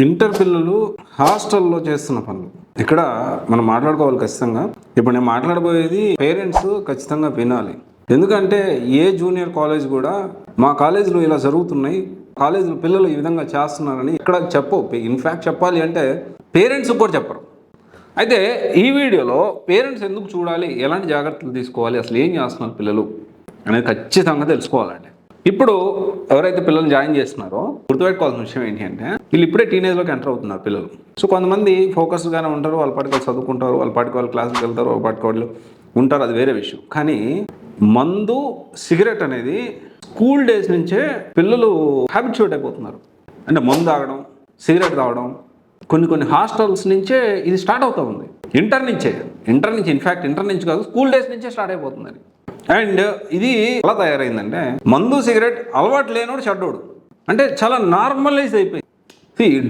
Inter పిల్లలు హాస్టల్లో చేస్తున్న పనులు ఇక్కడ మనం మాట్లాడుకోవాలి ఖచ్చితంగా. ఇప్పుడు నేను మాట్లాడబోయేది పేరెంట్స్ ఖచ్చితంగా వినాలి. ఎందుకంటే ఏ జూనియర్ కాలేజ్ కూడా మా కాలేజీలో ఇలా జరుగుతున్నాయి, కాలేజీలో పిల్లలు ఈ విధంగా చేస్తున్నారని ఇక్కడ చెప్పు. ఇన్ఫ్యాక్ట్ చెప్పాలి అంటే పేరెంట్స్ కూడా చెప్పరు. అయితే ఈ వీడియోలో పేరెంట్స్ ఎందుకు చూడాలి, ఎలాంటి జాగ్రత్తలు తీసుకోవాలి, అసలు ఏం చేస్తున్నారు పిల్లలు అనేది ఖచ్చితంగా తెలుసుకోవాలండి. ఇప్పుడు ఎవరైతే పిల్లలు జాయిన్ చేస్తున్నారో గుర్తుపెట్టుకోవాల్సిన విషయం ఏంటి అంటే, వీళ్ళు ఇప్పుడే టీనేజ్లోకి ఎంటర్ అవుతున్నారు పిల్లలు. సో కొంతమంది ఫోకస్గానే ఉంటారు, వాళ్ళ పాటికి వాళ్ళు చదువుకుంటారు, వాళ్ళ పాటికి వాళ్ళు క్లాసుకి వెళ్తారు, వాళ్ళ పాటికి వాళ్ళు ఉంటారు, అది వేరే విషయం. కానీ మందు సిగరెట్ అనేది స్కూల్ డేస్ నుంచే పిల్లలు హ్యాబిట్యూట్ అయిపోతున్నారు. అంటే మందు తాగడం, సిగరెట్ తాగడం కొన్ని హాస్టల్స్ నుంచే ఇది స్టార్ట్ అవుతూ ఉంది. ఇంటర్ నుంచి ఇన్ఫ్యాక్ట్ ఇంటర్ నుంచి కాదు, స్కూల్ డేస్ నుంచే స్టార్ట్ అయిపోతుంది. అండ్ ఇది ఎలా తయారైందంటే, మందు సిగరెట్ అలవాటు లేనోడు చెడ్డోడు, అంటే చాలా నార్మలైజ్ అయిపోయింది.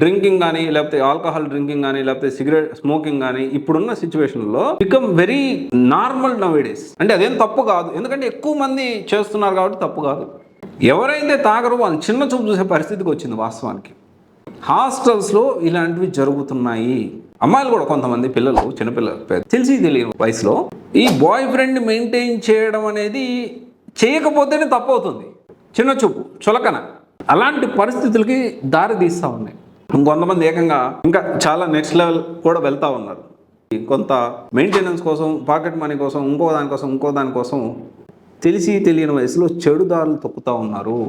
డ్రింకింగ్ కానీ, లేకపోతే ఆల్కహాల్ డ్రింకింగ్ కానీ, లేకపోతే సిగరెట్ స్మోకింగ్ కానీ ఇప్పుడున్న సిచ్యువేషన్లో బికమ్ వెరీ నార్మల్ నౌడేస్. అంటే అదేం తప్పు కాదు, ఎందుకంటే ఎక్కువ మంది చేస్తున్నారు కాబట్టి తప్పు కాదు. ఎవరైతే తాగరో వాళ్ళు చిన్న చూపు చూసే పరిస్థితికి వచ్చింది. వాస్తవానికి హాస్టల్స్లో ఇలాంటివి జరుగుతున్నాయి. అమ్మాయిలు కూడా కొంతమంది పిల్లలు, చిన్నపిల్లలు, తెలిసి తెలియని వయసులో ఈ బాయ్ ఫ్రెండ్ మెయింటైన్ చేయడం అనేది చేయకపోతేనే తప్పు అవుతుంది. చిన్న చూపు, చులకన, అలాంటి పరిస్థితులకి దారి తీస్తూ ఉన్నాయి. ఇంకొంతమంది ఏకంగా ఇంకా చాలా నెక్స్ట్ లెవెల్ కూడా వెళ్తూ ఉన్నారు. కొంత మెయింటెనెన్స్ కోసం, పాకెట్ మనీ కోసం, ఇంకో దానికోసం తెలిసి తెలియని వయసులో చెడు దారులు తొక్కుతూ ఉన్నారు.